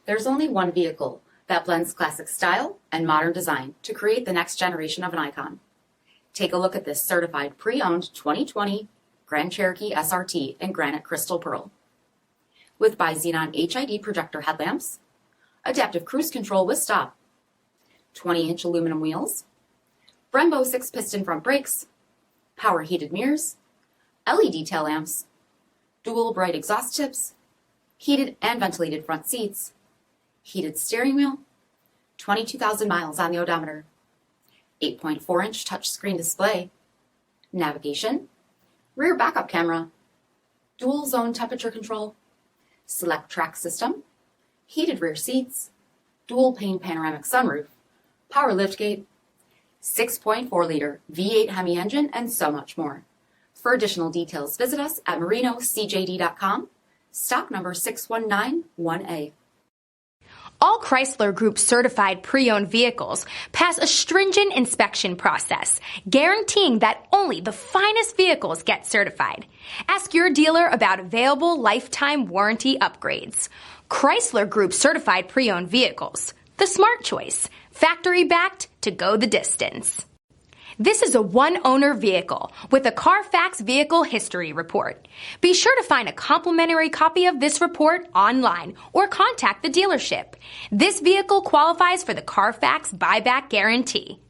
There's only one vehicle that blends classic style and modern design to create the next generation of an icon. Take a look at this certified pre-owned 2020 Grand Cherokee SRT in granite crystal pearl. With BI-XENON HID projector headlamps, adaptive cruise control with stop, 20-inch aluminum wheels, BREMBO 6-piston front brakes, power heated mirrors, LED tail lamps, dual bright exhaust tips, heated and ventilated front seats, heated steering wheel, 22,000 miles on the odometer, 8.4-inch touchscreen display, navigation, rear backup camera, dual zone temperature control, SELEC-TRAC system, heated rear seats, dual pane panoramic sunroof, power liftgate, 6.4-liter V8 HEMI engine, and so much more. For additional details, visit us at marinocjd.com, stock number 6191A. All Chrysler Group certified pre-owned vehicles pass a stringent inspection process, guaranteeing that only the finest vehicles get certified. Ask your dealer about available lifetime warranty upgrades. Chrysler Group certified pre-owned vehicles, the smart choice, factory backed to go the distance. This is a one-owner vehicle with a CARFAX vehicle history report. Be sure to find a complimentary copy of this report online or contact the dealership. This vehicle qualifies for the CARFAX buyback guarantee.